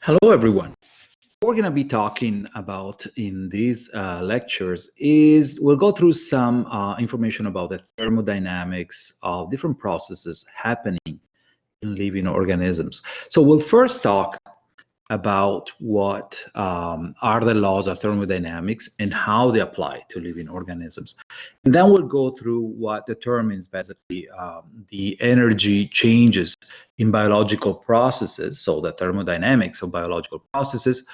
Hello, everyone. What we're going to be talking about in these lectures is we'll go through some information about the thermodynamics of different processes happening in living organisms. So we'll first talk about what are the laws of thermodynamics and how they apply to living organisms. And then we'll go through what determines basically the energy changes in biological processes, so the thermodynamics of biological processes,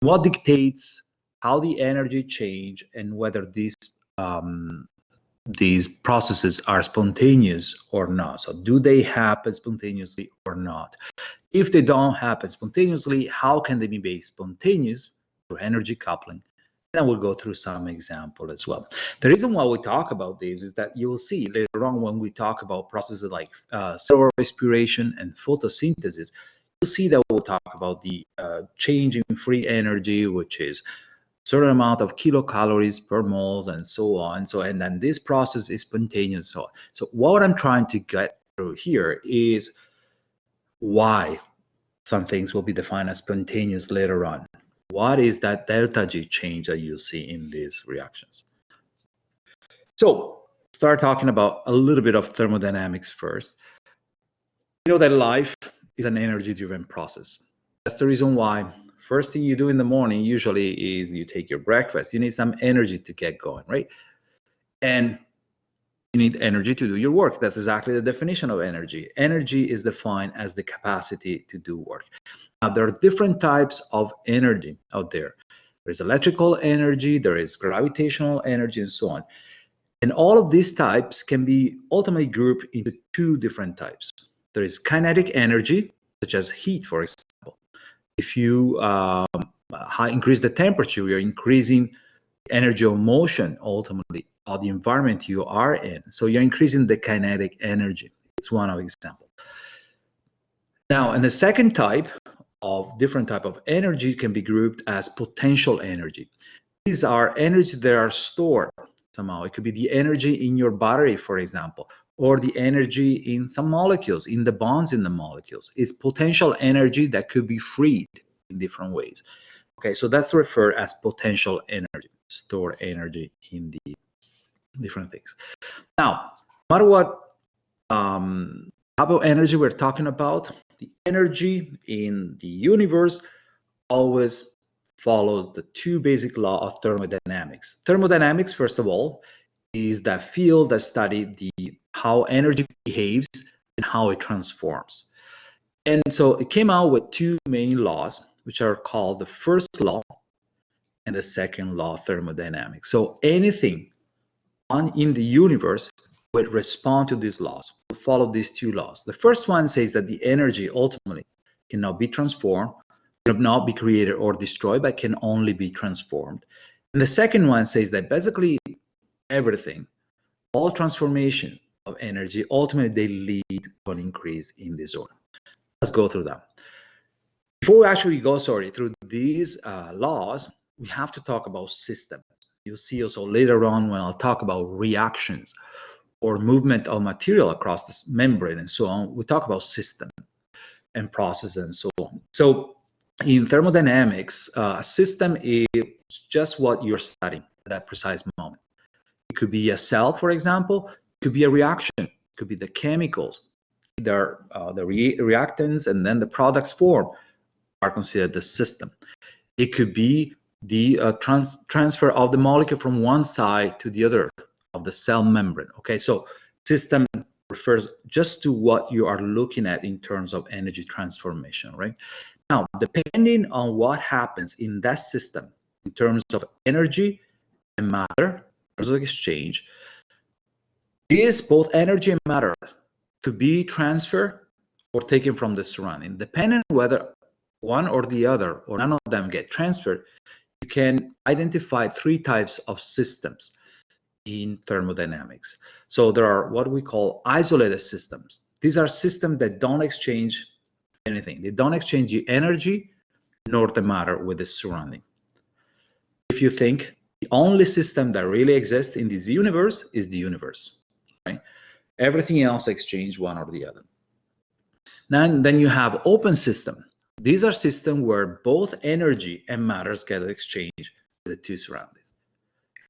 what dictates how the energy change and whether these processes are spontaneous or not. So do they happen spontaneously or not? If they don't happen spontaneously, how can they be made spontaneous through energy coupling? And we'll go through some example as well. The reason why we talk about this is that you will see later on when we talk about processes like cellular respiration and photosynthesis, you'll see that we'll talk about the change in free energy, which is certain amount of kilocalories per moles and so on. And then this process is spontaneous. So what I'm trying to get through here is why some things will be defined as spontaneous later on. What is that delta G change that you see in these reactions? So start talking about a little bit of thermodynamics first. You know that life is an energy-driven process. That's the reason why first thing you do in the morning usually is you take your breakfast. You need some energy to get going, right? And you need energy to do your work. That's exactly the definition of energy. Energy is defined as the capacity to do work. Now, there are different types of energy out there. There's electrical energy, there is gravitational energy, and so on. And all of these types can be ultimately grouped into two different types. There is kinetic energy, such as heat, for example. If you increase the temperature, you're increasing the energy of motion, ultimately, of the environment you are in. So you're increasing the kinetic energy. It's one of example. Now, and the second type of different type of energy can be grouped as potential energy. These are energy that are stored somehow. It could be the energy in your battery, for example, or the energy in some molecules, in the bonds in the molecules. It's potential energy that could be freed in different ways. Okay, so that's referred as potential energy, stored energy in the different things. Now, no matter what type of energy we're talking about, the energy in the universe always follows the two basic laws of thermodynamics. Thermodynamics, first of all, is that field that studies how energy behaves and how it transforms. And so it came out with two main laws, which are called the first law and the second law of thermodynamics. So anything in the universe will respond to these laws, will follow these two laws. The first one says that the energy ultimately cannot be transformed, cannot be created or destroyed, but can only be transformed. And the second one says that basically everything, all transformation of energy, ultimately they lead to an increase in disorder. Let's go through that. Before we actually go, through these laws, we have to talk about systems. You'll see also later on when I'll talk about reactions or movement of material across this membrane and so on, we talk about system and process and so on. So in thermodynamics, a system is just what you're studying at that precise moment. It could be a cell, for example. It could be a reaction. It could be the chemicals. The reactants and then the products formed are considered the system. It could be the transfer of the molecule from one side to the other of the cell membrane. Okay, so system refers just to what you are looking at in terms of energy transformation, right? Now, depending on what happens in that system in terms of energy and matter, in terms of exchange, both energy and matter could be transferred or taken from the surrounding. Depending on whether one or the other or none of them get transferred, you can identify three types of systems in thermodynamics. So there are what we call isolated systems. These are systems that don't exchange anything. They don't exchange the energy nor the matter with the surrounding. If you think the only system that really exists in this universe is the universe, right? Everything else exchange one or the other. Then you have open system. These are systems where both energy and matters get exchanged with the two surroundings.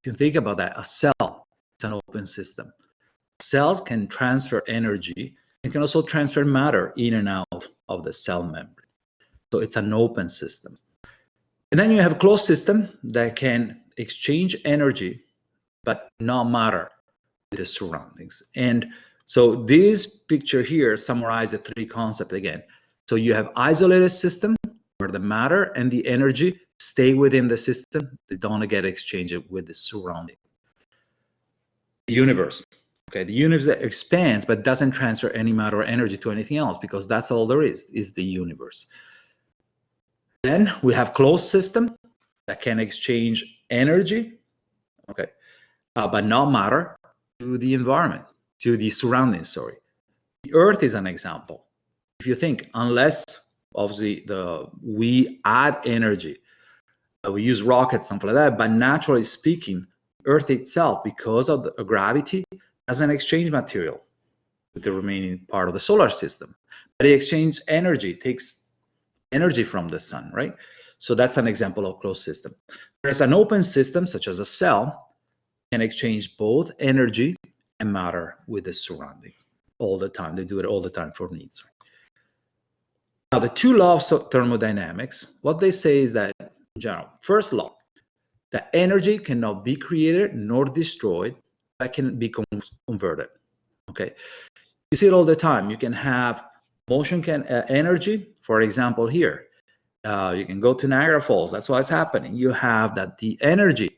If you think about that, a cell is an open system. Cells can transfer energy and can also transfer matter in and out of the cell membrane. So it's an open system. And then you have a closed system that can exchange energy but not matter with the surroundings. And so this picture here summarizes the three concepts again. So you have isolated system where the matter and the energy stay within the system. They don't get exchanged with the surrounding. The universe. Okay, the universe expands but doesn't transfer any matter or energy to anything else because that's all there is the universe. Then we have closed system that can exchange energy, okay, but not matter to the environment, to the surroundings, sorry. The Earth is an example. If you think, unless obviously we add energy, we use rockets, something like that, but naturally speaking, Earth itself, because of the gravity, doesn't exchange material with the remaining part of the solar system. But it exchanges energy, takes energy from the sun, right? So that's an example of closed system. Whereas an open system, such as a cell, can exchange both energy and matter with the surroundings all the time. They do it all the time for needs. Now, the two laws of thermodynamics, what they say is that, in general, first law, that energy cannot be created nor destroyed, but can be converted. Okay, you see it all the time. You can have motion energy, for example, here. You can go to Niagara Falls. That's what's happening. You have that the energy,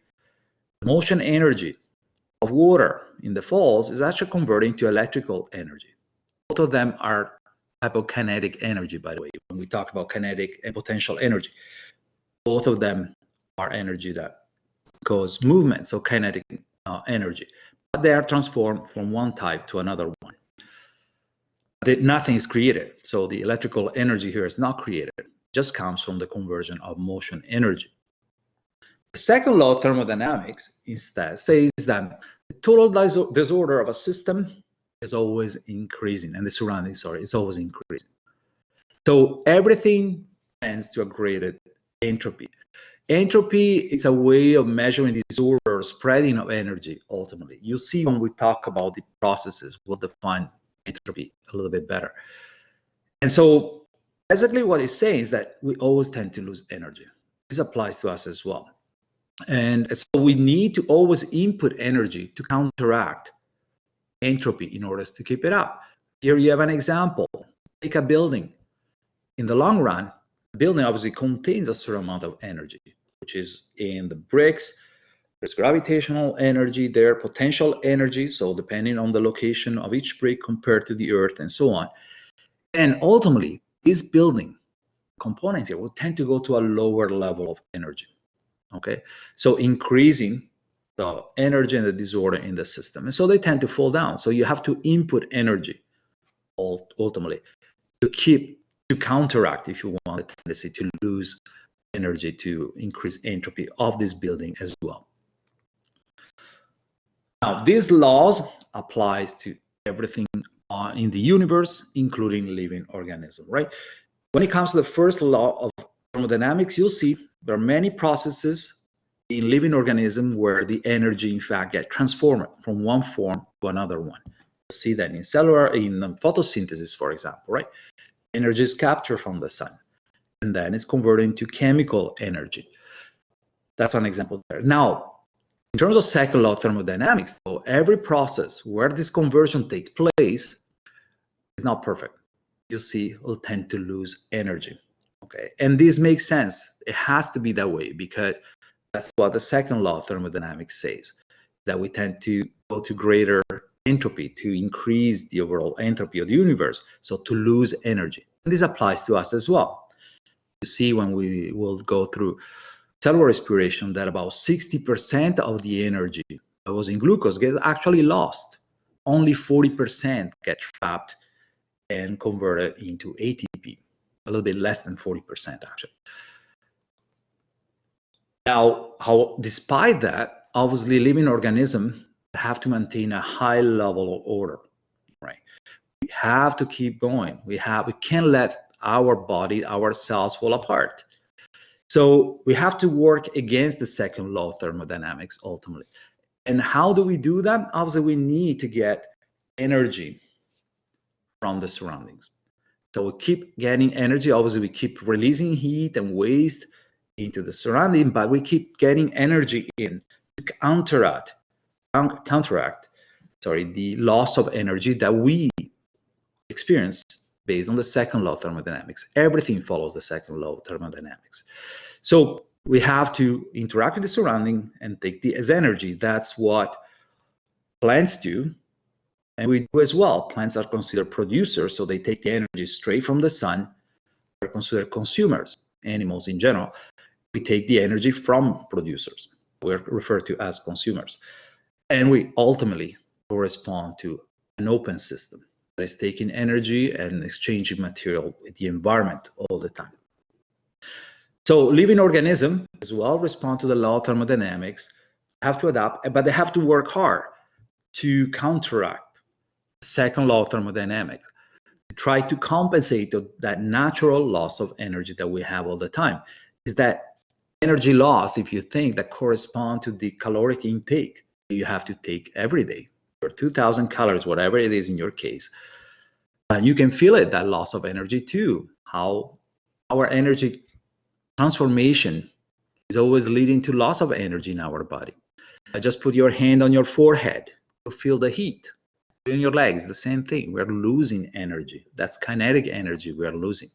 motion energy of water in the falls is actually converting to electrical energy. Both of them are type of kinetic energy, by the way. When we talk about kinetic and potential energy, both of them are energy that cause movement, so kinetic energy. But they are transformed from one type to another one. Nothing is created. So the electrical energy here is not created. It just comes from the conversion of motion energy. The second law of thermodynamics instead says that the total disorder of a system is always increasing, and the surroundings, sorry, is always increasing. So everything tends to a greater entropy. Entropy is a way of measuring disorder or spreading of energy, ultimately. You see when we talk about the processes, we'll define entropy a little bit better. And so basically what it's saying is that we always tend to lose energy. This applies to us as well. And so we need to always input energy to counteract entropy in order to keep it up. Here you have an example. Take a building. In the long run, the building obviously contains a certain amount of energy, which is in the bricks. There's gravitational energy there, potential energy, so depending on the location of each brick compared to the earth and so on. And ultimately, this building components here will tend to go to a lower level of energy. Okay, so increasing the energy and the disorder in the system. And so they tend to fall down. So you have to input energy ultimately to counteract, if you want, the tendency to lose energy, to increase entropy of this building as well. Now, these laws applies to everything in the universe, including living organisms, right? When it comes to the first law of thermodynamics, you'll see there are many processes in living organisms where the energy, in fact, gets transformed from one form to another one. You'll see that in photosynthesis, for example, right? Energy is captured from the sun, and then it's converted into chemical energy. That's one example there. Now, in terms of second law of thermodynamics, though, every process where this conversion takes place is not perfect. You see, will tend to lose energy. Okay, and this makes sense. It has to be that way because that's what the second law of thermodynamics says, that we tend to go to greater entropy, to increase the overall entropy of the universe, so to lose energy. And this applies to us as well. You see, when we will go through cellular respiration, that about 60% of the energy that was in glucose gets actually lost. Only 40% get trapped and converted into ATP, a little bit less than 40% actually. Now, despite that, obviously living organisms have to maintain a high level of order, right? We have to keep going. We can't let our body, our cells fall apart. So we have to work against the second law of thermodynamics ultimately. And how do we do that? Obviously, we need to get energy from the surroundings. So we keep getting energy. Obviously, we keep releasing heat and waste into the surrounding, but we keep getting energy in to counteract the loss of energy that we experience based on the second law of thermodynamics. Everything follows the second law of thermodynamics. So we have to interact with the surrounding and take it as energy. That's what plants do, and we do as well. Plants are considered producers, so they take the energy straight from the sun. They're considered consumers. Animals in general, we take the energy from producers. We're referred to as consumers. And we ultimately correspond to an open system that is taking energy and exchanging material with the environment all the time. So living organisms as well respond to the law of thermodynamics, have to adapt, but they have to work hard to counteract the second law of thermodynamics, to try to compensate that natural loss of energy that we have all the time. Is that energy loss, if you think, that correspond to the caloric intake you have to take every day, or 2,000 calories, whatever it is in your case. You can feel it, that loss of energy too, how our energy transformation is always leading to loss of energy in our body. Just put your hand on your forehead, you'll feel the heat. In your legs, the same thing. We're losing energy. That's kinetic energy we are losing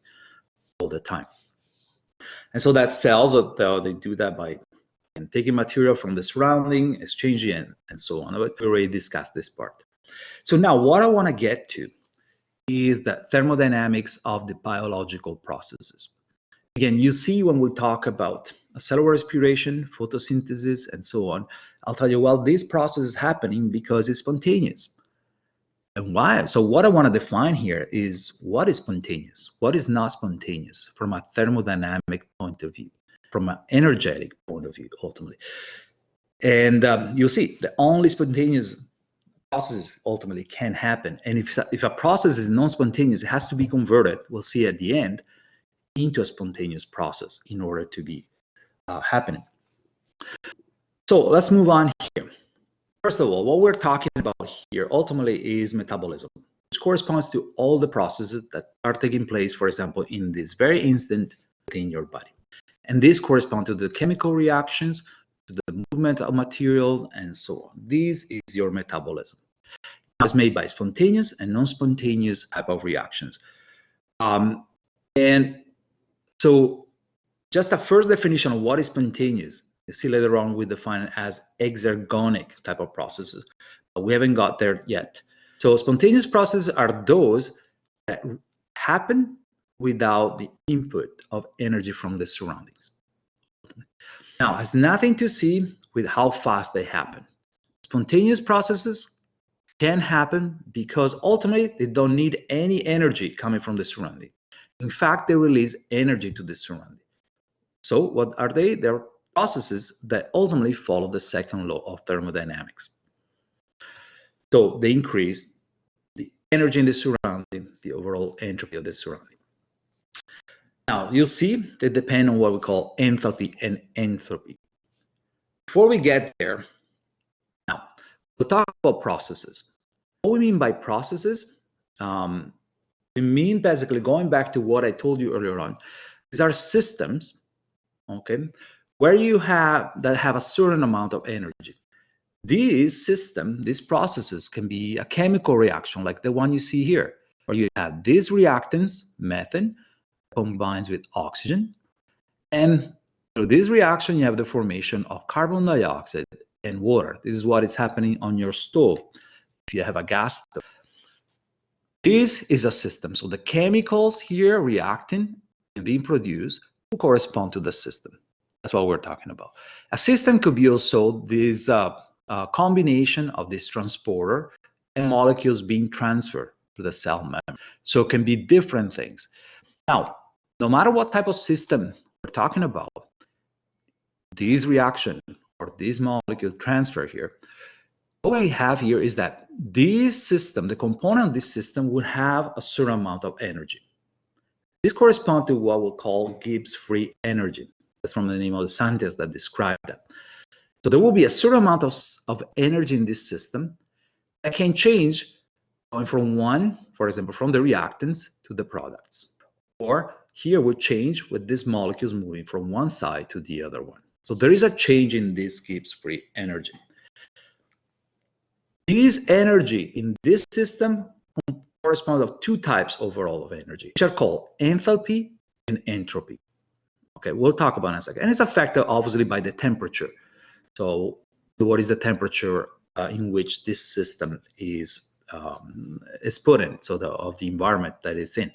all the time. And so that cells, they do that by taking material from the surrounding, exchanging it, and so on. But we already discussed this part. So now what I want to get to is the thermodynamics of the biological processes. Again, you see when we talk about cellular respiration, photosynthesis, and so on, I'll tell you, well, this process is happening because it's spontaneous. And why? So what I want to define here is what is spontaneous, what is not spontaneous from a thermodynamic point of view, from an energetic point of view, ultimately. And you'll see the only spontaneous processes ultimately can happen. And if a process is non-spontaneous, it has to be converted, we'll see at the end, into a spontaneous process in order to be happening. So let's move on here. First of all, what we're talking about here ultimately is metabolism, which corresponds to all the processes that are taking place, for example, in this very instant within your body. And this corresponds to the chemical reactions, to the movement of materials, and so on. This is your metabolism. It's made by spontaneous and non-spontaneous type of reactions. And so just a first definition of what is spontaneous, you see later on we define it as exergonic type of processes, but we haven't got there yet. So spontaneous processes are those that happen without the input of energy from the surroundings. Now, it has nothing to see with how fast they happen. Spontaneous processes can happen because ultimately they don't need any energy coming from the surrounding. In fact, they release energy to the surrounding. So what are they? They're processes that ultimately follow the second law of thermodynamics. So they increase the energy in the surrounding, the overall entropy of the surrounding. Now, you'll see they depend on what we call enthalpy and entropy. Before we get there, now, we'll talk about processes. What we mean by processes, we mean basically going back to what I told you earlier on. These are systems, okay, where you have a certain amount of energy. These processes can be a chemical reaction like the one you see here, where you have these reactants, methane, combines with oxygen, and through this reaction you have the formation of carbon dioxide and water. This is what is happening on your stove if you have a gas stove. This is a system. So the chemicals here reacting and being produced will correspond to the system. That's what we're talking about. A system could be also this combination of this transporter and molecules being transferred to the cell membrane. So it can be different things. Now, no matter what type of system we're talking about, this reaction or this molecule transfer here, what we have here is that this system, the component of this system, would have a certain amount of energy. This corresponds to what we'll call Gibbs free energy. That's from the name of the scientist that described that. So there will be a certain amount of energy in this system that can change going from one, for example, from the reactants to the products. Or here would change with these molecules moving from one side to the other one. So there is a change in this Gibbs free energy. This energy in this system corresponds to two types overall of energy, which are called enthalpy and entropy. Okay, we'll talk about it in a second. And it's affected obviously by the temperature. So what is the temperature in which this system is put in, so of the environment that it's in.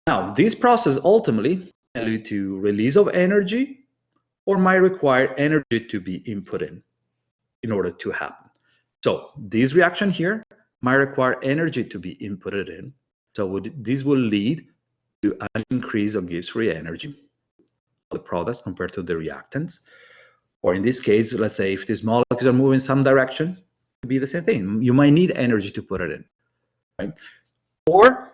Now, this process ultimately can lead to release of energy or might require energy to be input in order to happen. So this reaction here might require energy to be inputted in. So this will lead to an increase of Gibbs free energy of the products compared to the reactants. Or in this case, let's say if these molecules are moving in some direction, it would be the same thing. You might need energy to put it in, right? Or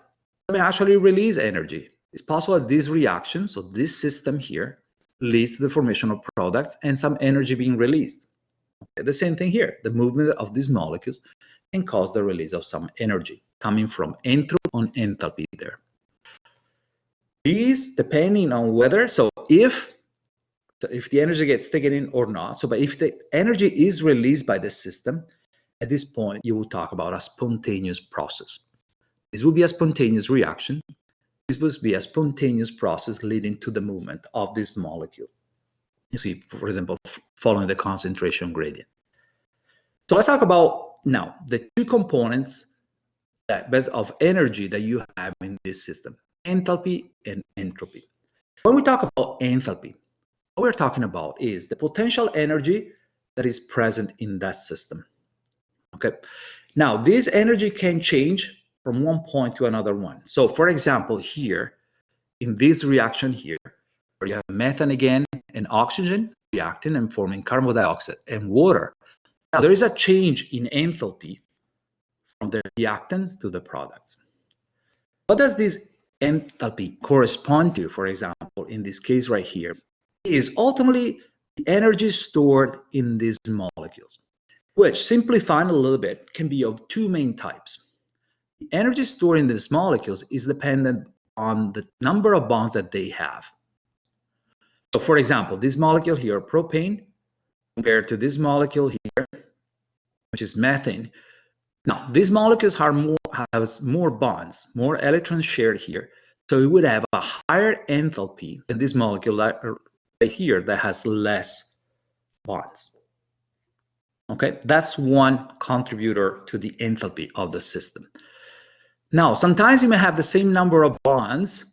it may actually release energy. It's possible that this reaction, so this system here, leads to the formation of products and some energy being released. Okay, the same thing here. The movement of these molecules can cause the release of some energy coming from entropy on enthalpy there. These, depending on whether, so if the energy gets taken in or not, but if the energy is released by the system, at this point, you will talk about a spontaneous process. This will be a spontaneous reaction. This will be a spontaneous process leading to the movement of this molecule. You see, for example, following the concentration gradient. So let's talk about now the two components of energy that you have in this system, enthalpy and entropy. When we talk about enthalpy, what we're talking about is the potential energy that is present in that system. Okay. Now, this energy can change from one point to another one. So, for example, here in this reaction here, where you have methane again and oxygen reacting and forming carbon dioxide and water. Now, there is a change in enthalpy from the reactants to the products. What does this enthalpy correspond to? For example, in this case right here, is ultimately the energy stored in these molecules, which, simplifying a little bit, can be of two main types. The energy stored in these molecules is dependent on the number of bonds that they have. So, for example, this molecule here, propane, compared to this molecule here, which is methane. Now, these molecules has more bonds, more electrons shared here. So it would have a higher enthalpy than this molecule right here that has less bonds. Okay, that's one contributor to the enthalpy of the system. Now, sometimes you may have the same number of bonds.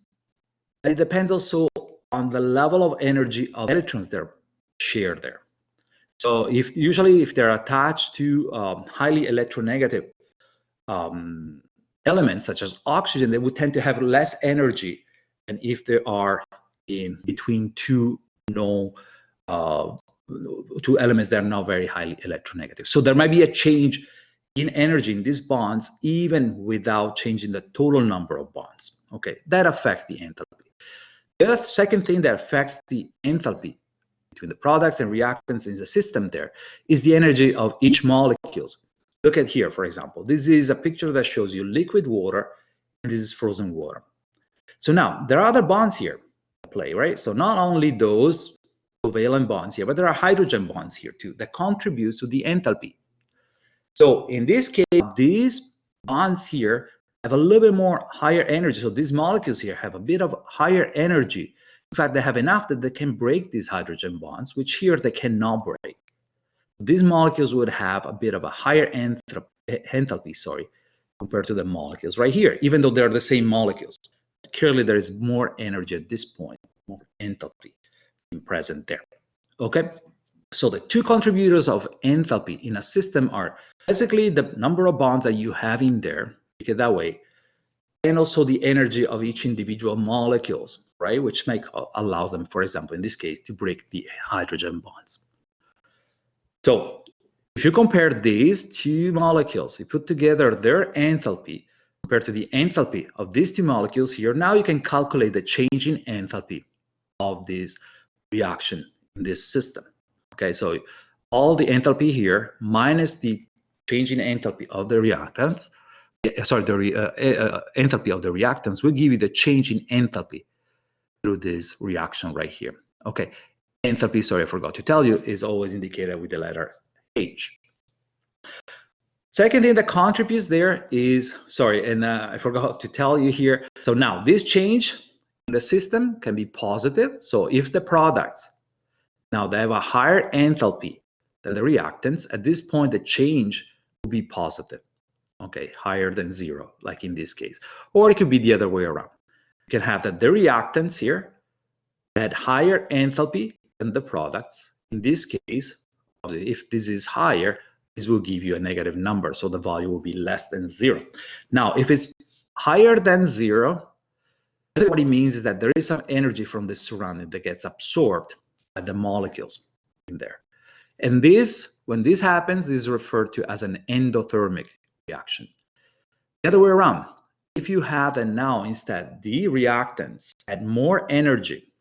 It depends also on the level of energy of electrons that are shared there. So usually if they're attached to highly electronegative elements such as oxygen, they would tend to have less energy than if they are in between two elements that are not very highly electronegative. So there might be a change in energy in these bonds even without changing the total number of bonds. Okay, that affects the enthalpy. The second thing that affects the enthalpy between the products and reactants in the system there is the energy of each molecules. Look at here, for example. This is a picture that shows you liquid water, and this is frozen water. So now, there are other bonds here at play, right? So not only those covalent bonds here, but there are hydrogen bonds here too that contribute to the enthalpy. So in this case, these bonds here have a little bit more higher energy. So these molecules here have a bit of higher energy. In fact, they have enough that they can break these hydrogen bonds, which here they cannot break. These molecules would have a bit of a higher enthalpy, compared to the molecules right here, even though they're the same molecules. Clearly, there is more energy at this point, more enthalpy present there. Okay, so the two contributors of enthalpy in a system are basically the number of bonds that you have in there, take it that way, and also the energy of each individual molecules, right, which allows them, for example, in this case, to break the hydrogen bonds. So if you compare these two molecules, you put together their enthalpy compared to the enthalpy of these two molecules here, now you can calculate the change in enthalpy of this reaction in this system. Okay, so all the enthalpy here minus the change in enthalpy of the reactants, enthalpy of the reactants will give you the change in enthalpy through this reaction right here. Okay, enthalpy, sorry, I forgot to tell you, is always indicated with the letter H. Second thing that contributes there is, sorry, and I forgot to tell you here. So now this change in the system can be positive. So if the products, now they have a higher enthalpy than the reactants, at this point the change will be positive, okay, higher than 0, like in this case. Or it could be the other way around. You can have that the reactants here had higher enthalpy than the products. In this case, if this is higher, this will give you a negative number, so the value will be less than 0. Now, if it's higher than 0, what it means is that there is some energy from the surrounding that gets absorbed by the molecules in there. And this, when this happens, this is referred to as an endothermic reaction. The other way around, if you have and now instead the reactants add more energy,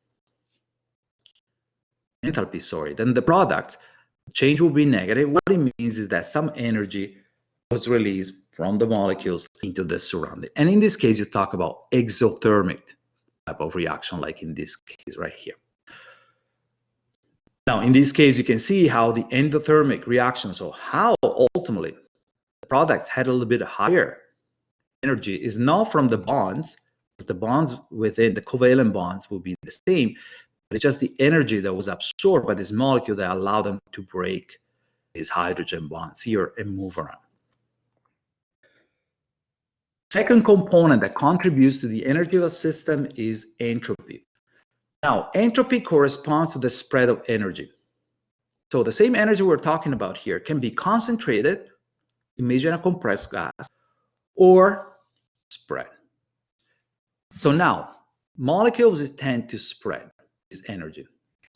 enthalpy, sorry, than the products, change will be negative. What it means is that some energy was released from the molecules into the surrounding. And in this case, you talk about exothermic type of reaction, like in this case right here. Now, in this case, you can see how the endothermic reaction, so how ultimately the product had a little bit higher energy, is not from the bonds, because the bonds within the covalent bonds will be the same. It's just the energy that was absorbed by this molecule that allowed them to break these hydrogen bonds here and move around. Second component that contributes to the energy of a system is entropy. Now, entropy corresponds to the spread of energy. So the same energy we're talking about here can be concentrated, imagine a compressed gas, or spread. So now, molecules tend to spread energy.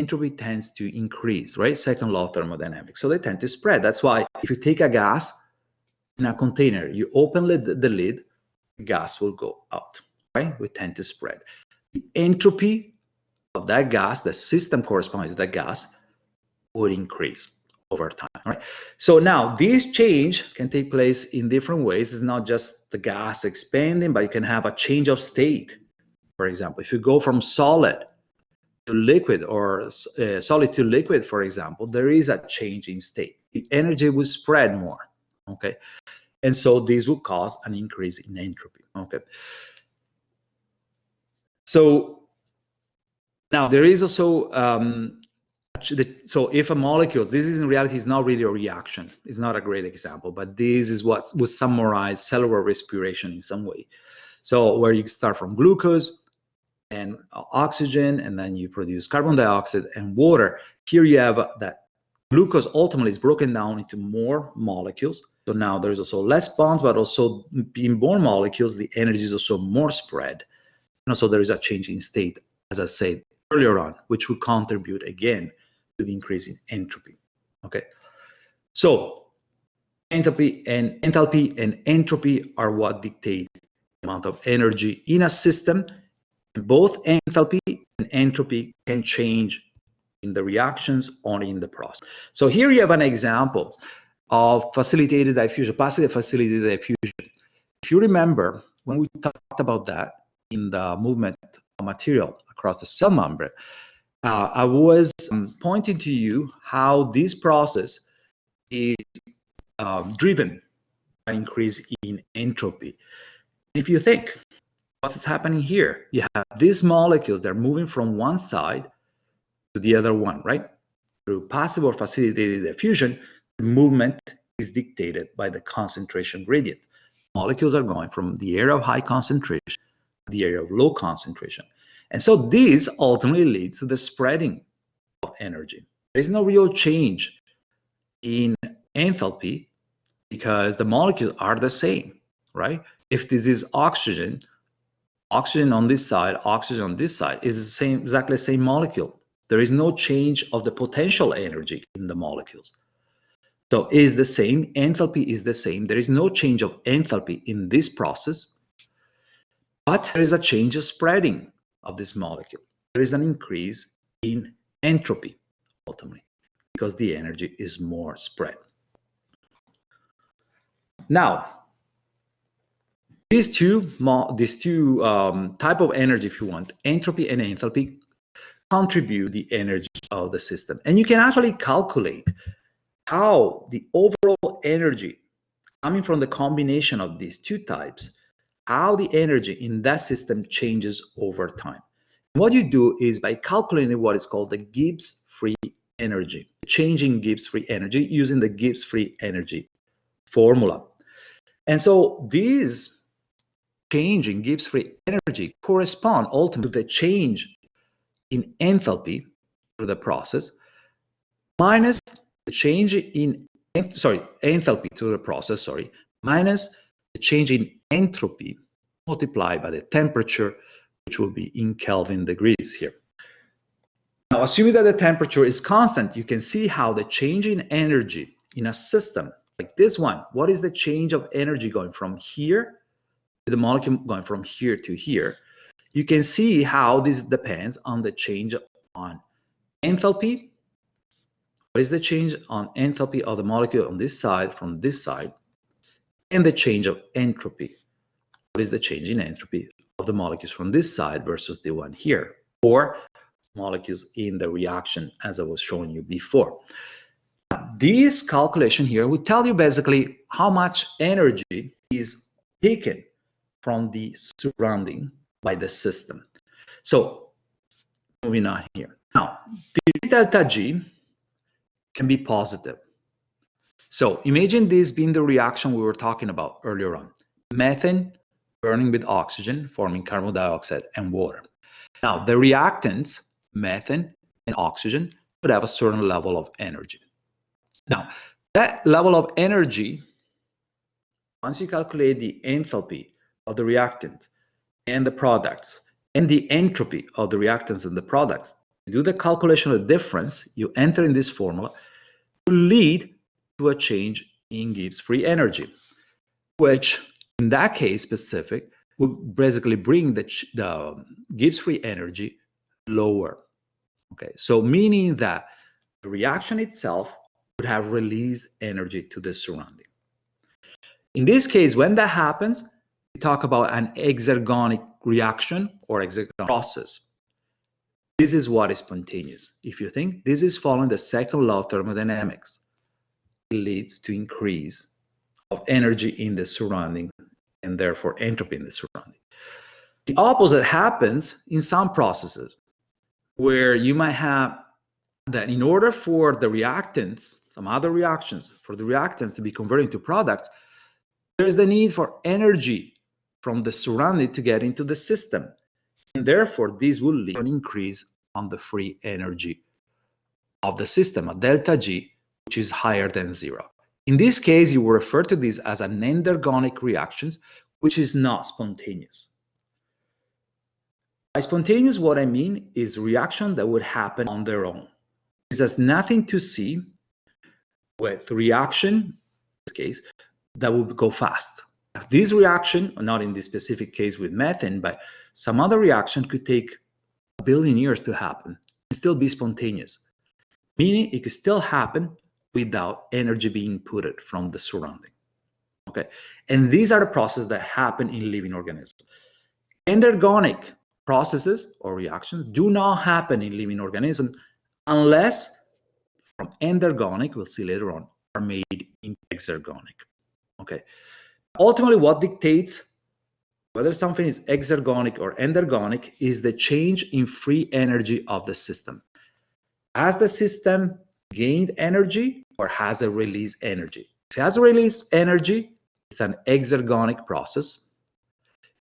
Entropy tends to increase, right? Second law of thermodynamics. So they tend to spread. That's why if you take a gas in a container, you open the lid, the gas will go out, right? We tend to spread. The entropy of that gas, the system corresponding to that gas, would increase over time, right? So now this change can take place in different ways. It's not just the gas expanding, but you can have a change of state. For example, if you go from solid to liquid or solid to liquid, for example, there is a change in state. The energy will spread more, okay? And so this will cause an increase in entropy, okay? So now there is also, so if a molecule, this is in reality is not really a reaction. It's not a great example, but this is what would summarize cellular respiration in some way. So where you start from glucose and oxygen, and then you produce carbon dioxide and water. Here you have that glucose ultimately is broken down into more molecules. So now there's also less bonds, but also in more molecules, the energy is also more spread. And also there is a change in state, as I said earlier on, which will contribute again to the increase in entropy. Okay, so enthalpy and entropy are what dictate the amount of energy in a system. Both enthalpy and entropy can change in the reactions or in the process. So here you have an example of facilitated diffusion, passive facilitated diffusion. If you remember, when we talked about that in the movement of material across the cell membrane, I was pointing to you how this process is driven by increase in entropy. If you think, what's happening here? You have these molecules that are moving from one side to the other one, right? Through passive or facilitated diffusion, the movement is dictated by the concentration gradient. Molecules are going from the area of high concentration to the area of low concentration. And so this ultimately leads to the spreading of energy. There's no real change in enthalpy because the molecules are the same, right? If this is oxygen, oxygen on this side, oxygen on this side is the same, exactly the same molecule. There is no change of the potential energy in the molecules. So it is the same, enthalpy is the same. There is no change of enthalpy in this process. But there is a change of spreading of this molecule. There is an increase in entropy, ultimately, because the energy is more spread. Now, these two type of energy, if you want, entropy and enthalpy, contribute the energy of the system. And you can actually calculate how the overall energy coming from the combination of these two types, how the energy in that system changes over time. And what you do is by calculating what is called the Gibbs free energy, changing Gibbs free energy using the Gibbs free energy formula. And so these change in Gibbs free energy correspond ultimately to the change in enthalpy through the process minus the change in enthalpy through the process, minus the change in entropy multiplied by the temperature, which will be in Kelvin degrees here. Now, assuming that the temperature is constant, you can see how the change in energy in a system like this one, what is the change of energy going from here, the molecule going from here to here? You can see how this depends on the change on enthalpy. What is the change on enthalpy of the molecule on this side from this side, and the change of entropy. What is the change in entropy of the molecules from this side versus the one here, or molecules in the reaction as I was showing you before. This calculation here will tell you basically how much energy is taken from the surrounding by the system. So moving on here. Now, this delta G can be positive. So imagine this being the reaction we were talking about earlier on. Methane burning with oxygen, forming carbon dioxide and water. Now, the reactants, methane and oxygen, would have a certain level of energy. Now, that level of energy, once you calculate the enthalpy of the reactant and the products, and the entropy of the reactants and the products, you do the calculation of the difference, you enter in this formula, will lead to a change in Gibbs free energy, which in that case specific would basically bring the Gibbs free energy lower. Okay, so meaning that the reaction itself would have released energy to the surrounding. In this case, when that happens, we talk about an exergonic reaction or exergonic process. This is what is spontaneous. If you think this is following the second law of thermodynamics, it leads to increase of energy in the surrounding and therefore entropy in the surrounding. The opposite happens in some processes where you might have that in order for the reactants, some other reactions, for the reactants to be converted into products, there's the need for energy from the surrounding to get into the system. And therefore, this will lead to an increase on the free energy of the system, a delta G, which is higher than 0. In this case, you will refer to this as an endergonic reaction, which is not spontaneous. By spontaneous, what I mean is reaction that would happen on their own. This has nothing to see with reaction, in this case, that would go fast. This reaction, not in this specific case with methane, but some other reaction could take 1 billion years to happen and still be spontaneous, meaning it could still happen without energy being inputted from the surrounding. Okay, and these are the processes that happen in living organisms. Endergonic processes or reactions do not happen in living organisms unless from endergonic, we'll see later on, are made in exergonic. Okay, ultimately what dictates whether something is exergonic or endergonic is the change in free energy of the system. Has the system gained energy or has it released energy? If it has released energy, it's an exergonic process.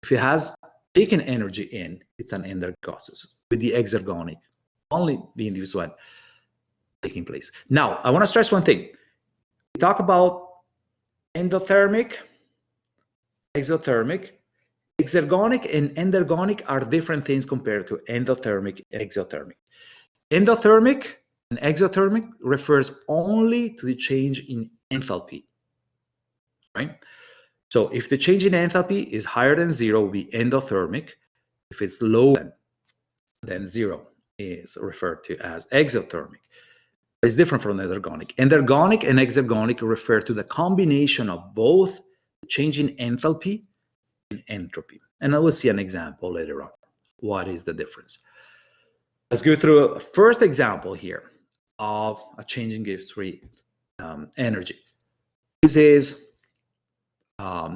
If it has taken energy in, it's an endergonic process, with the exergonic only being this one taking place. Now, I want to stress one thing. We talk about endothermic, exothermic. Exergonic and endergonic are different things compared to endothermic and exothermic. Endothermic and exothermic refers only to the change in enthalpy, right? So if the change in enthalpy is higher than 0, it will be endothermic. If it's lower than 0, is referred to as exothermic. It's different from endergonic. Endergonic and exergonic refer to the combination of both change in enthalpy and entropy. And I will see an example later on. What is the difference? Let's go through a first example here of a change in Gibbs free energy. This is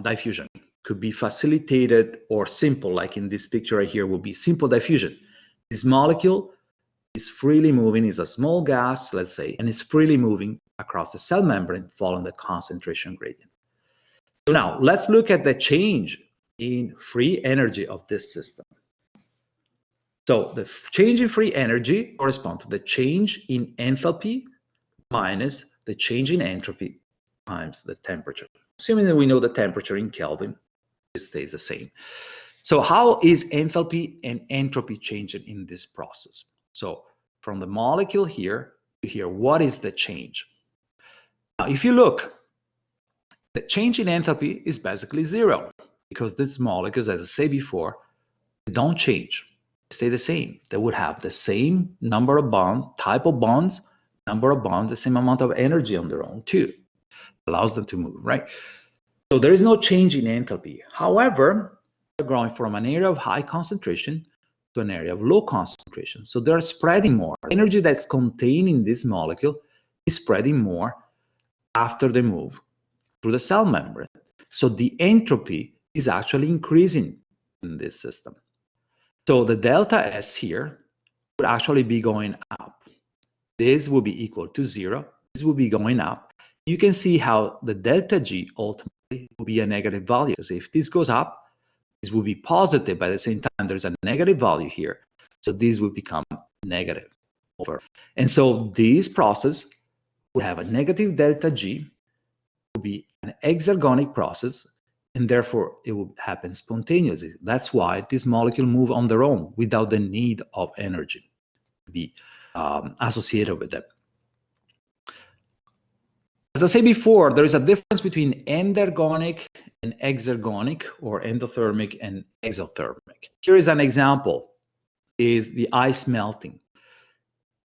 diffusion. Could be facilitated or simple, like in this picture right here will be simple diffusion. This molecule is freely moving, is a small gas, let's say, and it's freely moving across the cell membrane following the concentration gradient. So now let's look at the change in free energy of this system. So the change in free energy corresponds to the change in enthalpy minus the change in entropy times the temperature. Assuming that we know the temperature in Kelvin, it stays the same. So how is enthalpy and entropy changing in this process? So from the molecule here to here, what is the change? Now, if you look, the change in enthalpy is basically 0 because these molecules, as I said before, they don't change. They stay the same. They would have the same number of bonds, type of bonds, number of bonds, the same amount of energy on their own too. Allows them to move, right? So there is no change in enthalpy. However, they're growing from an area of high concentration to an area of low concentration. So they're spreading more. Energy that's contained in this molecule is spreading more after they move through the cell membrane. So the entropy is actually increasing in this system. So the delta S here would actually be going up. This will be equal to 0. This will be going up. You can see how the delta G ultimately will be a negative value. So if this goes up, this will be positive. By the same time, there's a negative value here. So this will become negative over. And so this process will have a negative delta G, will be an exergonic process, and therefore it will happen spontaneously. That's why this molecule move on their own without the need of energy to be associated with them. As I said before, there is a difference between endergonic and exergonic, or endothermic and exothermic. Here is an example, is the ice melting.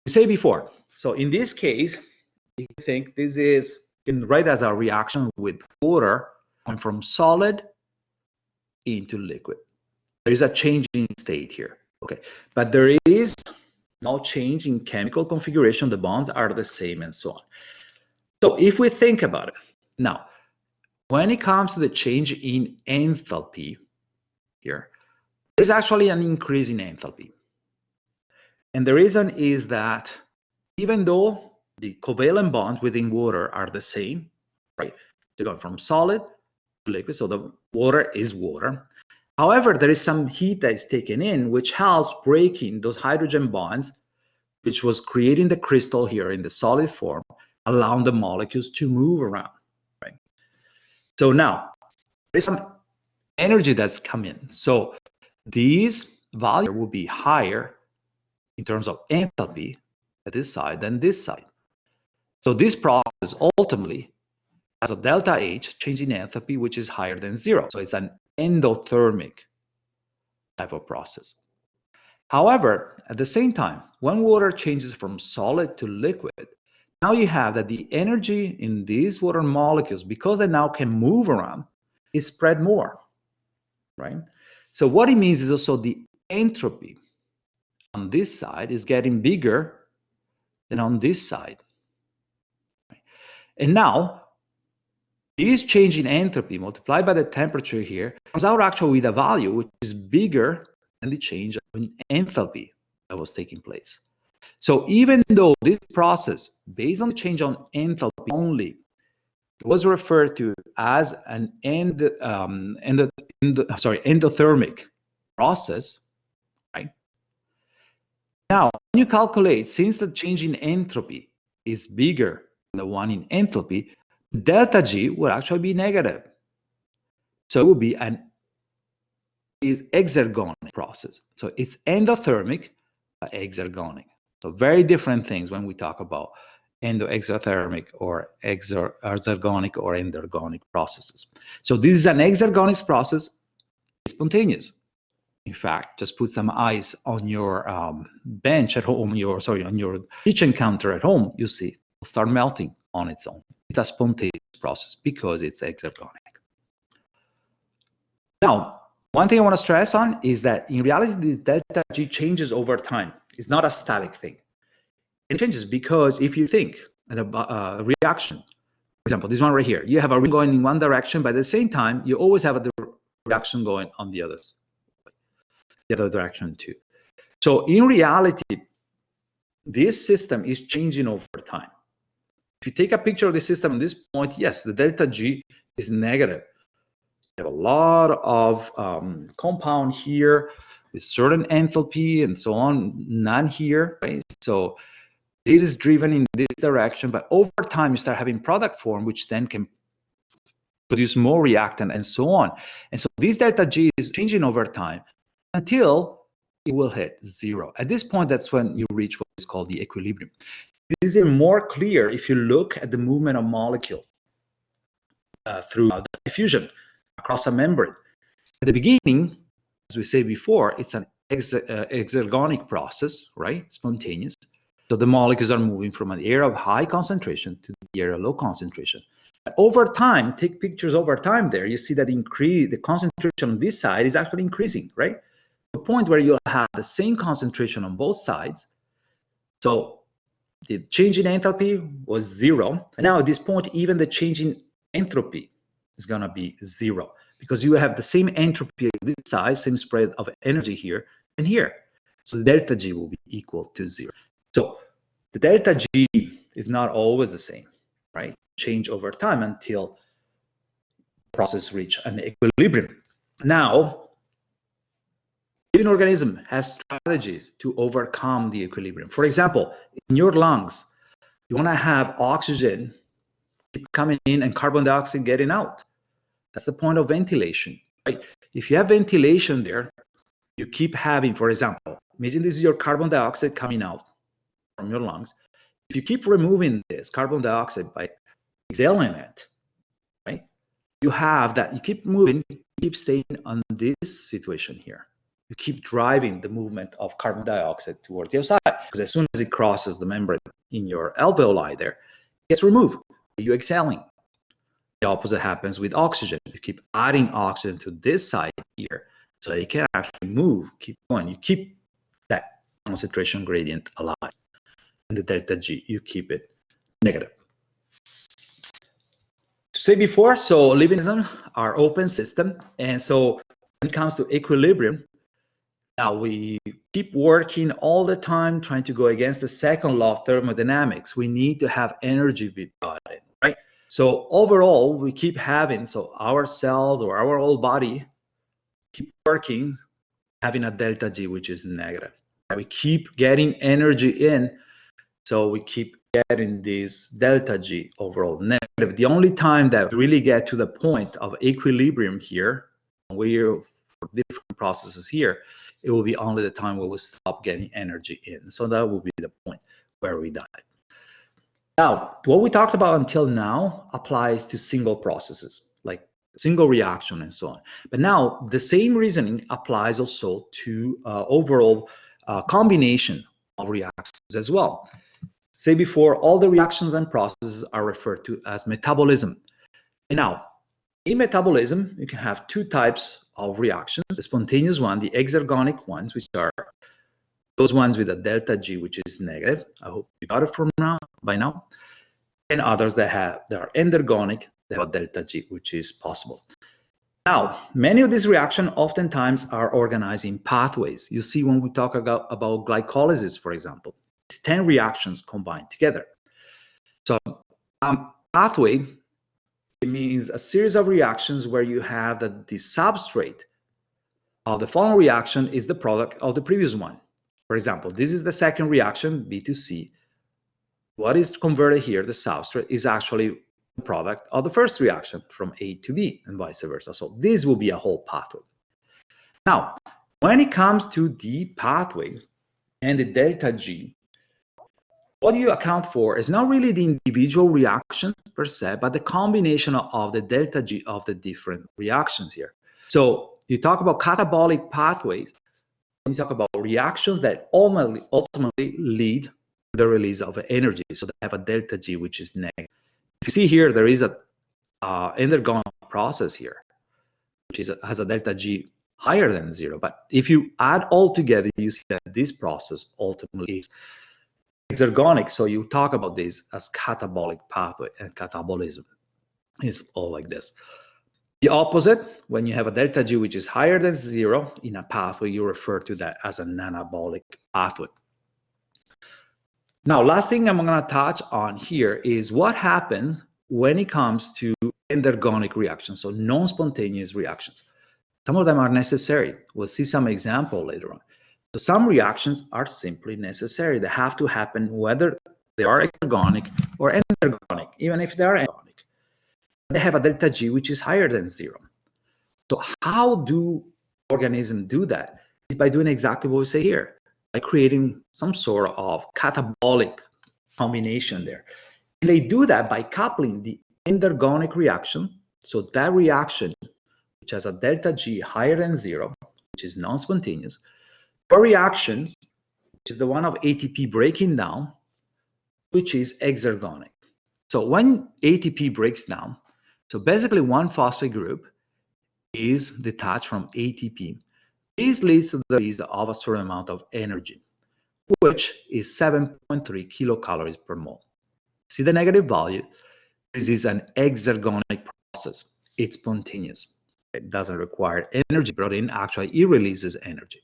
We said before, so in this case, you think this is, you can write as a reaction with water going from solid into liquid. There is a change in state here, okay? But there is no change in chemical configuration. The bonds are the same and so on. So if we think about it, now, when it comes to the change in enthalpy here, there's actually an increase in enthalpy. And the reason is that even though the covalent bonds within water are the same, right? They're going from solid to liquid, so the water is water. However, there is some heat that is taken in, which helps breaking those hydrogen bonds, which was creating the crystal here in the solid form, allowing the molecules to move around, right? So now, there's some energy that's come in. So these values will be higher in terms of enthalpy at this side than this side. So this process ultimately has a delta H change in enthalpy, which is higher than 0. So it's an endothermic type of process. However, at the same time, when water changes from solid to liquid, now you have that the energy in these water molecules, because they now can move around, is spread more, right? So what it means is also the entropy on this side is getting bigger than on this side. And now, this change in entropy multiplied by the temperature here comes out actually with a value which is bigger than the change in enthalpy that was taking place. So even though this process, based on the change on enthalpy only, was referred to as an endothermic process, right? Now, when you calculate, since the change in entropy is bigger than the one in enthalpy, delta G would actually be negative. So it would be an exergonic process. So it's endothermic, but exergonic. So very different things when we talk about exothermic or exergonic or endergonic processes. So this is an exergonic process, spontaneous. In fact, just put some ice on your bench at home, on your kitchen counter at home, you see, it'll start melting on its own. It's a spontaneous process because it's exergonic. Now, one thing I want to stress on is that in reality, the delta G changes over time. It's not a static thing. It changes because if you think about a reaction, for example, this one right here, you have a ring going in one direction, but at the same time, you always have a reaction going on the other direction too. So in reality, this system is changing over time. If you take a picture of the system at this point, yes, the delta G is negative. You have a lot of compound here with certain enthalpy and so on, none here, right? So this is driven in this direction, but over time you start having product form, which then can produce more reactant and so on. And so this delta G is changing over time until it will hit zero. At this point, that's when you reach what is called the equilibrium. This is more clear if you look at the movement of molecule through diffusion across a membrane. At the beginning, as we said before, it's an exergonic process, right? Spontaneous. So the molecules are moving from an area of high concentration to the area of low concentration. But over time, take pictures over time there, you see that the concentration on this side is actually increasing, right? The point where you'll have the same concentration on both sides. So the change in enthalpy was zero. And now at this point, even the change in entropy is going to be zero because you have the same entropy on this side, same spread of energy here and here. So the delta G will be equal to zero. So the delta G is not always the same, right? Change over time until the process reach an equilibrium. Now, living organism has strategies to overcome the equilibrium. For example, in your lungs, you want to have oxygen coming in and carbon dioxide getting out. That's the point of ventilation, right? If you have ventilation there, you keep having, for example, imagine this is your carbon dioxide coming out from your lungs. If you keep removing this carbon dioxide by exhaling it, right? You have that, you keep moving, you keep staying on this situation here. You keep driving the movement of carbon dioxide towards the outside, because as soon as it crosses the membrane in your alveoli there, it gets removed. You're exhaling. The opposite happens with oxygen. You keep adding oxygen to this side here, so it can actually move, keep going. You keep that concentration gradient alive. And the delta G, you keep it negative. To say before, so living organisms are open system, and so when it comes to equilibrium, now we keep working all the time trying to go against the second law of thermodynamics. We need to have energy be brought in, right? So overall, we keep having, so our cells or our whole body keep working, having a delta G, which is negative. We keep getting energy in, so we keep getting this delta G overall negative. The only time that we really get to the point of equilibrium here, we're for different processes here, it will be only the time where we stop getting energy in. So that will be the point where we die. Now, what we talked about until now applies to single processes, like single reaction and so on. But now the same reasoning applies also to overall combination of reactions as well. Say before, all the reactions and processes are referred to as metabolism. And now, in metabolism, you can have two types of reactions, the spontaneous one, the exergonic ones, which are those ones with a delta G, which is negative. I hope you got it by now. And others that are endergonic, they have a delta G, which is possible. Now, many of these reactions oftentimes are organized in pathways. You see when we talk about glycolysis, for example, it's 10 reactions combined together. So pathway, it means a series of reactions where you have that the substrate of the following reaction is the product of the previous one. For example, this is the second reaction, B2C. What is converted here, the substrate, is actually the product of the first reaction from A to B and vice versa. So this will be a whole pathway. Now, when it comes to the pathway and the delta G, what you account for is not really the individual reactions per se, but the combination of the delta G of the different reactions here. So you talk about catabolic pathways, when you talk about reactions that ultimately lead to the release of energy. So they have a delta G, which is negative. If you see here, there is a endergonic process here, which has a delta G higher than 0. But if you add all together, you see that this process ultimately is exergonic. So you talk about this as catabolic pathway, and catabolism is all like this. The opposite, when you have a delta G which is higher than 0 in a pathway, you refer to that as an anabolic pathway. Now, last thing I'm going to touch on here is what happens when it comes to endergonic reactions, so non-spontaneous reactions. Some of them are necessary. We'll see some example later on. So some reactions are simply necessary. They have to happen whether they are exergonic or endergonic, even if they are endergonic. They have a delta G which is higher than 0. So how do organisms do that? It's by doing exactly what we say here, by creating some sort of catabolic combination there. And they do that by coupling the endergonic reaction, so that reaction which has a delta G higher than 0, which is non-spontaneous, or reactions, which is the one of ATP breaking down, which is exergonic. So when ATP breaks down, so basically one phosphate group is detached from ATP. This leads to the release of a certain amount of energy, which is 7.3 kilocalories per mole. See the negative value? This is an exergonic process. It's spontaneous. It doesn't require energy brought in. Actually, it releases energy.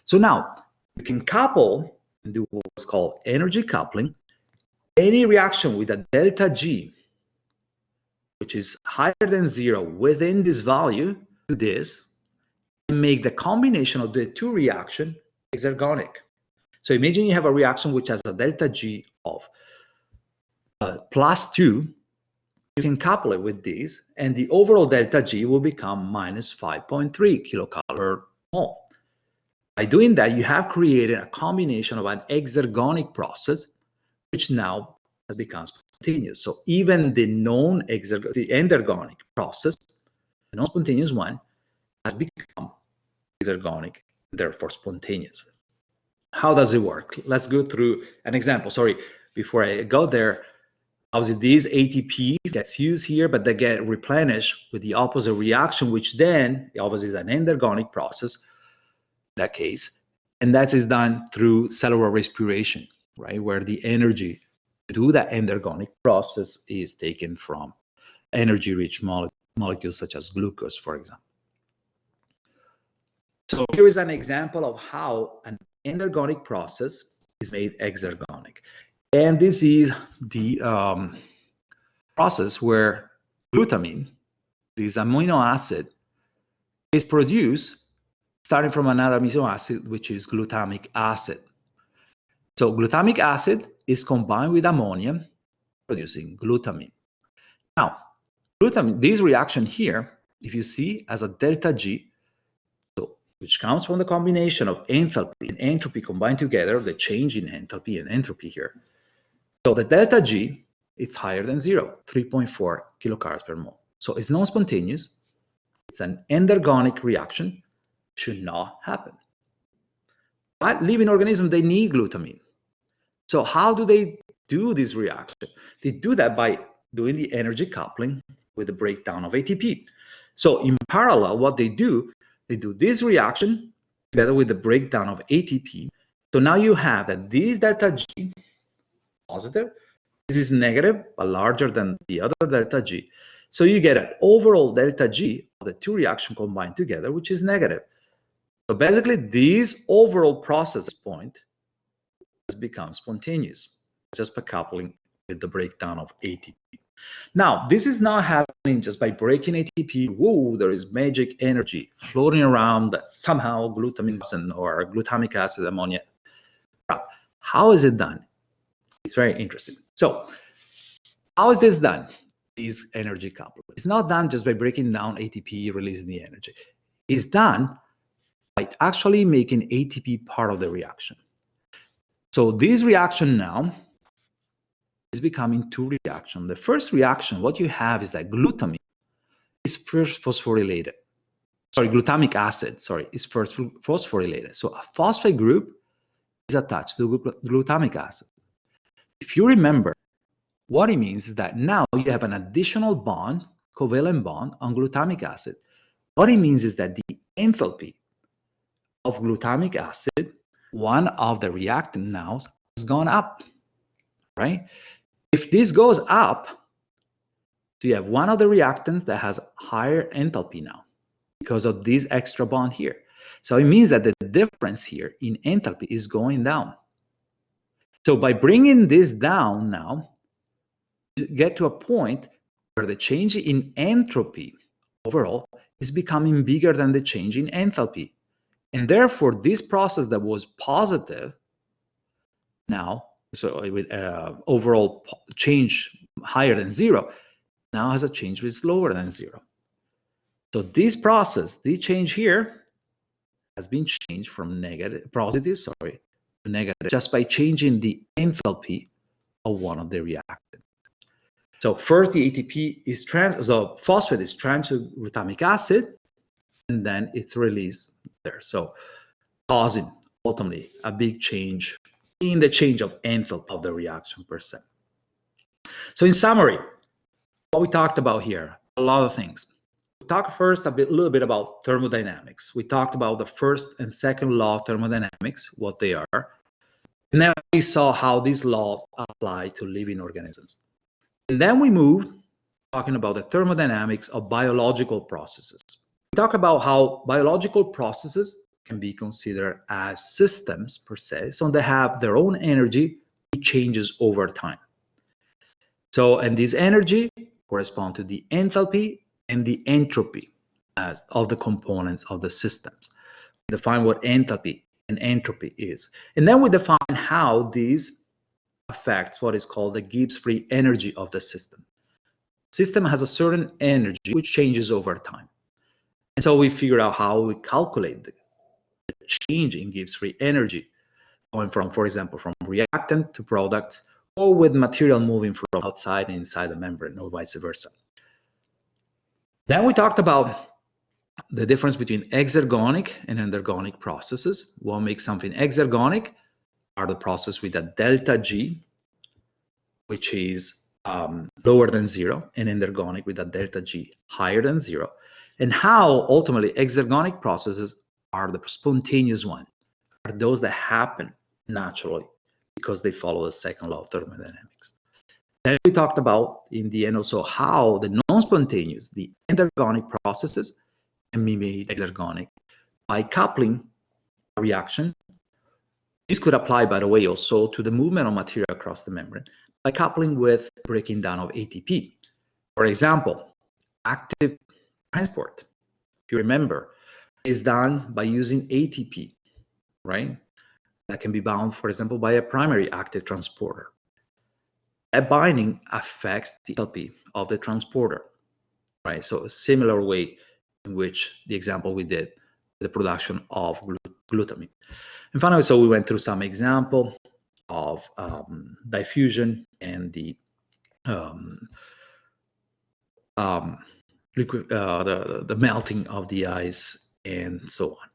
So now you can couple and do what's called energy coupling. Any reaction with a delta G, which is higher than 0 within this value, to this, and make the combination of the two reactions exergonic. So imagine you have a reaction which has a delta G of +2. You can couple it with this, and the overall delta G will become minus 5.3 kilocalories per mole. By doing that, you have created a combination of an exergonic process, which now has become spontaneous. So even the endergonic process, the non-spontaneous one, has become exergonic, therefore spontaneous. How does it work? Let's go through an example. Sorry, before I go there, obviously this ATP gets used here, but they get replenished with the opposite reaction, which then obviously is an endergonic process in that case. And that is done through cellular respiration, right? Where the energy to do that endergonic process is taken from energy-rich molecules such as glucose, for example. So here is an example of how an endergonic process is made exergonic. And this is the process where glutamine, this amino acid, is produced starting from another amino acid, which is glutamic acid. So glutamic acid is combined with ammonia, producing glutamine. Now, glutamine, this reaction here, if you see, as a delta G, which comes from the combination of enthalpy and entropy combined together, the change in enthalpy and entropy here. So the delta G, it's higher than 0, 3.4 kilocalories per mole. So it's non-spontaneous. It's an endergonic reaction. Should not happen. But living organisms, they need glutamine. So how do they do this reaction? They do that by doing the energy coupling with the breakdown of ATP. So in parallel, what they do this reaction together with the breakdown of ATP. So now you have that this delta G positive, this is negative, but larger than the other delta G. So you get an overall delta G of the two reactions combined together, which is negative. So basically, this overall process point has become spontaneous just by coupling with the breakdown of ATP. Now, this is not happening just by breaking ATP. Whoa, there is magic energy floating around that somehow glutamine or glutamic acid, ammonia. How is it done? It's very interesting. So, how is this done? This energy coupling. It's not done just by breaking down ATP, releasing the energy. It's done by actually making ATP part of the reaction. So this reaction now is becoming two reactions. The first reaction, what you have is that glutamine is first phosphorylated. Sorry, glutamic acid, sorry, is first phosphorylated. So a phosphate group is attached to glutamic acid. If you remember, what it means is that now you have an additional bond, covalent bond on glutamic acid. What it means is that the enthalpy of glutamic acid, one of the reactant now, has gone up, right? If this goes up, so you have one of the reactants that has higher enthalpy now because of this extra bond here. So it means that the difference here in enthalpy is going down. So by bringing this down now, you get to a point where the change in entropy overall is becoming bigger than the change in enthalpy. And therefore, this process that was positive now, so with overall change higher than zero, now has a change which is lower than zero. So this process, the change here, has been changed from positive to negative just by changing the enthalpy of one of the reactants. So first the ATP is the phosphate is transferred to glutamic acid, and then it's released there. So causing ultimately a big change in the change of enthalpy of the reaction per se. So in summary, what we talked about here, a lot of things. We talked first a little bit about thermodynamics. We talked about the first and second law of thermodynamics, what they are. And then we saw how these laws apply to living organisms. And then we moved talking about the thermodynamics of biological processes. We talk about how biological processes can be considered as systems per se, so they have their own energy, which changes over time. So, and this energy corresponds to the enthalpy and the entropy of the components of the systems. We define what enthalpy and entropy is. And then we define how these affects what is called the Gibbs free energy of the system. The system has a certain energy which changes over time. And so we figure out how we calculate the change in Gibbs free energy, going from, for example, from reactant to product, or with material moving from outside and inside the membrane, or vice versa. Then we talked about the difference between exergonic and endergonic processes. What makes something exergonic are the process with a delta G, which is lower than zero, and endergonic with a delta G higher than zero, and how ultimately exergonic processes are the spontaneous one, are those that happen naturally because they follow the second law of thermodynamics. Then we talked about in the end also how the non-spontaneous, the endergonic processes can be made exergonic by coupling a reaction. This could apply, by the way, also to the movement of material across the membrane by coupling with breaking down of ATP. For example, active transport, if you remember, is done by using ATP, right? That can be bound, for example, by a primary active transporter. That binding affects the enthalpy of the transporter, right? So a similar way in which the example we did, the production of glutamine. And finally, so we went through some example of diffusion and the melting of the ice and so on.